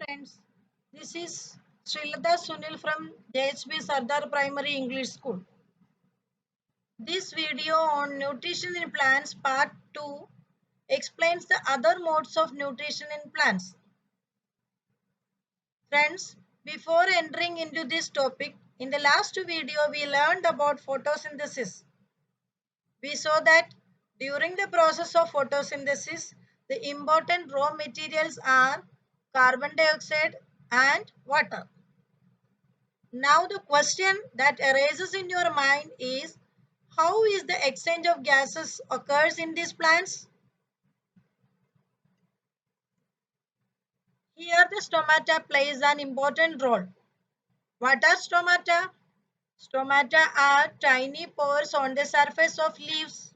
friends, this is Srilata Sunil from JHB Sardar Primary English School. This video on nutrition in plants part 2 explains the other modes of nutrition in plants. Friends, before entering into this topic, in the last video we learned about photosynthesis. We saw that during the process of photosynthesis, the important raw materials are carbon dioxide and water. Now the question that arises in your mind is, how is the exchange of gases occurs in these plants? Here the stomata plays an important role. What are stomata? Stomata are tiny pores on the surface of leaves.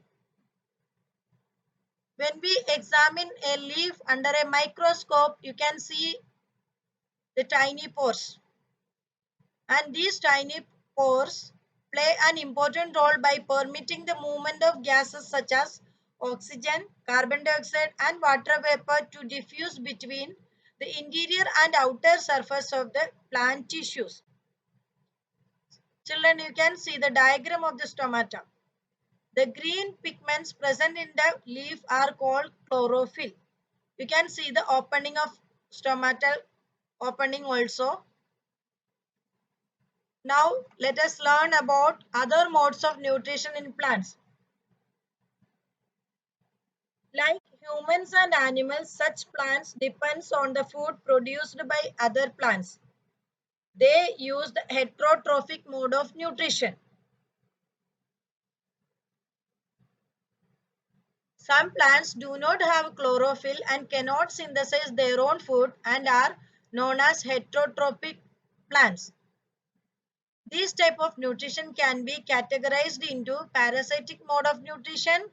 When we examine a leaf under a microscope, you can see the tiny pores. And these tiny pores play an important role by permitting the movement of gases such as oxygen, carbon dioxide and water vapor to diffuse between the interior and outer surface of the plant tissues. Children, you can see the diagram of the stomata. The green pigments present in the leaf are called chlorophyll. You can see the opening of stomatal opening also. Now let us learn about other modes of nutrition in plants. Like humans and animals, such plants depends on the food produced by other plants. They use the heterotrophic mode of nutrition. Some plants do not have chlorophyll and cannot synthesize their own food and are known as heterotrophic plants. This type of nutrition can be categorized into parasitic mode of nutrition,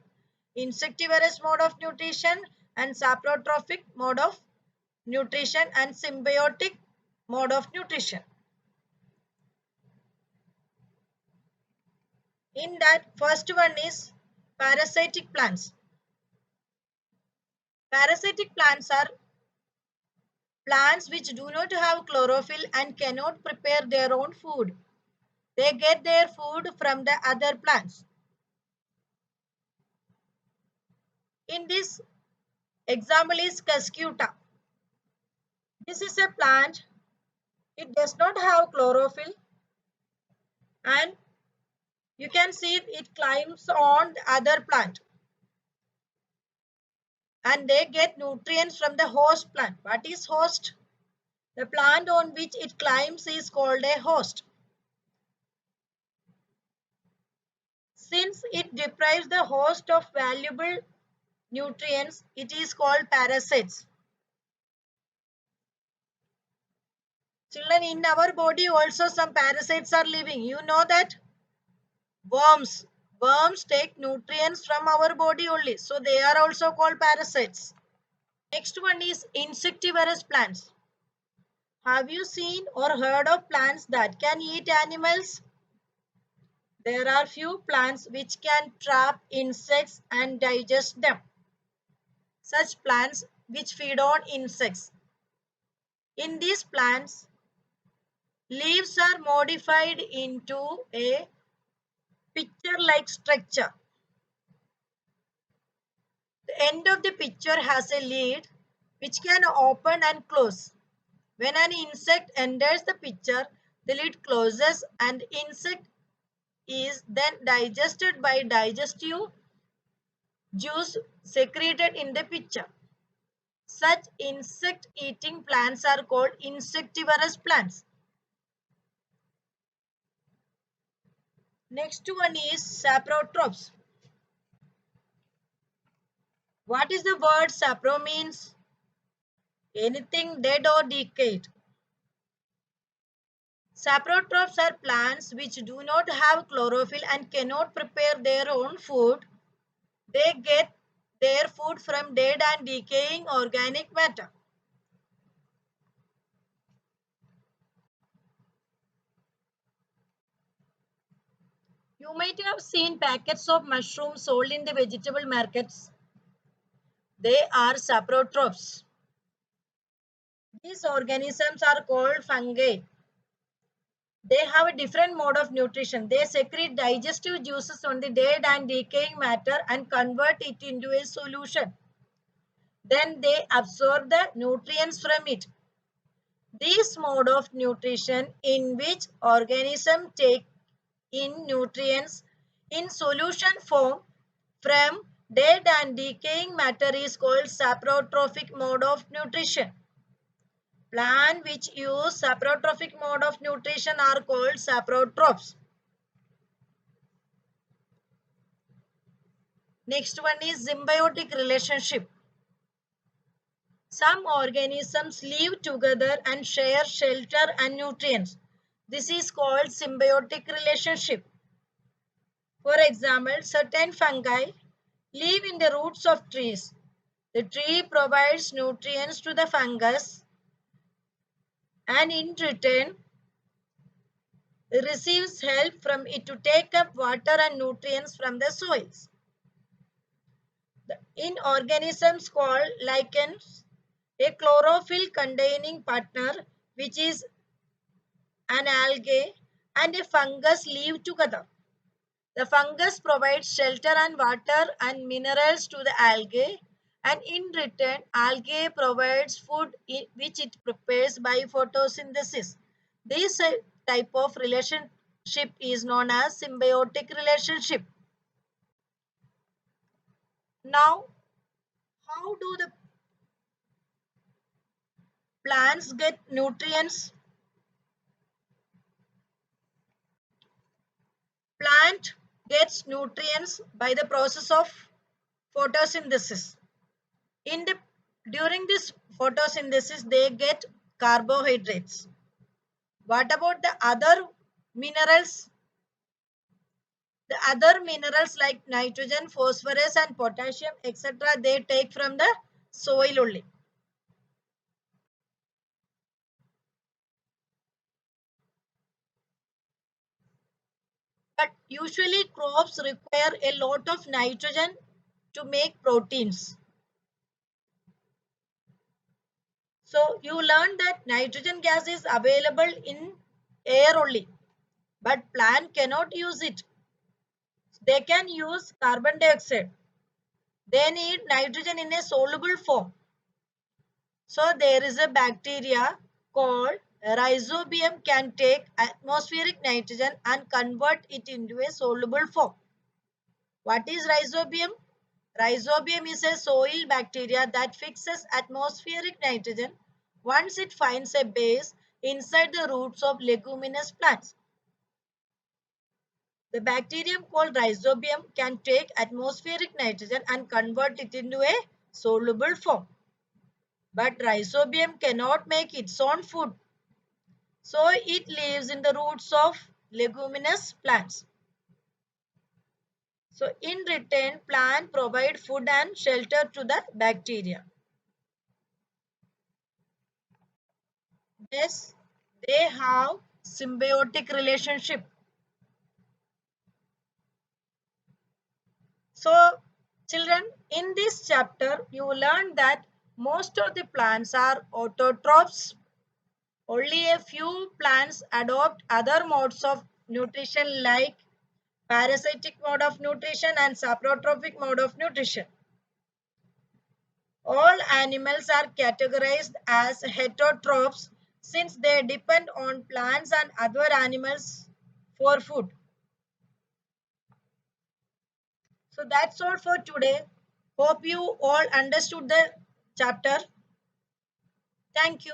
insectivorous mode of nutrition, and saprotrophic mode of nutrition and symbiotic mode of nutrition. In that, first one is parasitic plants. Parasitic plants are plants which do not have chlorophyll and cannot prepare their own food. They get their food from the other plants. In this example is Cuscuta. This is a plant. It does not have chlorophyll and you can see it climbs on the other plant and they get nutrients from the host plant. What is host? The plant on which it climbs is called a host. Since it deprives the host of valuable nutrients, it is called parasites. Children, in our body also some parasites are living. You know that? Worms. Worms take nutrients from our body only. So they are also called parasites. Next one is insectivorous plants. Have you seen or heard of plants that can eat animals? There are few plants which can trap insects and digest them. Such plants which feed on insects. In these plants, leaves are modified into a pitcher-like structure. The end of the pitcher has a lid which can open and close. When an insect enters the pitcher, the lid closes and insect is then digested by digestive juice secreted in the pitcher. Such insect-eating plants are called insectivorous plants. Next one is saprotrophs. What is the word sapro means? Anything dead or decayed. Saprotrophs are plants which do not have chlorophyll and cannot prepare their own food. They get their food from dead and decaying organic matter. You might have seen packets of mushrooms sold in the vegetable markets. They are saprotrophs. These organisms are called fungi. They have a different mode of nutrition. They secrete digestive juices on the dead and decaying matter and convert it into a solution. Then they absorb the nutrients from it. This mode of nutrition in which organisms take in nutrients in solution form from dead and decaying matter is called saprotrophic mode of nutrition. Plants which use saprotrophic mode of nutrition are called saprotrophs. Next one is symbiotic relationship. Some organisms live together and share shelter and nutrients. This is called symbiotic relationship. For example, certain fungi live in the roots of trees. The tree provides nutrients to the fungus and in return receives help from it to take up water and nutrients from the soils. In organisms called lichens, a chlorophyll containing partner, which is an algae, and a fungus live together. The fungus provides shelter and water and minerals to the algae, and in return, algae provides food which it prepares by photosynthesis. This type of relationship is known as symbiotic relationship. Now, how do the plants get nutrients? Plant gets nutrients by the process of photosynthesis. In the during this photosynthesis, they get carbohydrates. What about the other minerals? The other minerals like nitrogen, phosphorus, and potassium, etc., they take from the soil only. But usually crops require a lot of nitrogen to make proteins. So you learn that nitrogen gas is available in air only, but plant cannot use it. They can use carbon dioxide. They need nitrogen in a soluble form. So there is a bacteria called rhizobium can take atmospheric nitrogen and convert it into a soluble form. What is rhizobium? Rhizobium is a soil bacteria that fixes atmospheric nitrogen once it finds a base inside the roots of leguminous plants. The bacterium called rhizobium can take atmospheric nitrogen and convert it into a soluble form. But rhizobium cannot make its own food. So it lives in the roots of leguminous plants. So in return, plants provide food and shelter to the bacteria. Yes, they have symbiotic relationship. So children, in this chapter, you learn that most of the plants are autotrophs. Only a few plants adopt other modes of nutrition like parasitic mode of nutrition and saprotrophic mode of nutrition. All animals are categorized as heterotrophs since they depend on plants and other animals for food. So that's all for today. Hope you all understood the chapter. Thank you.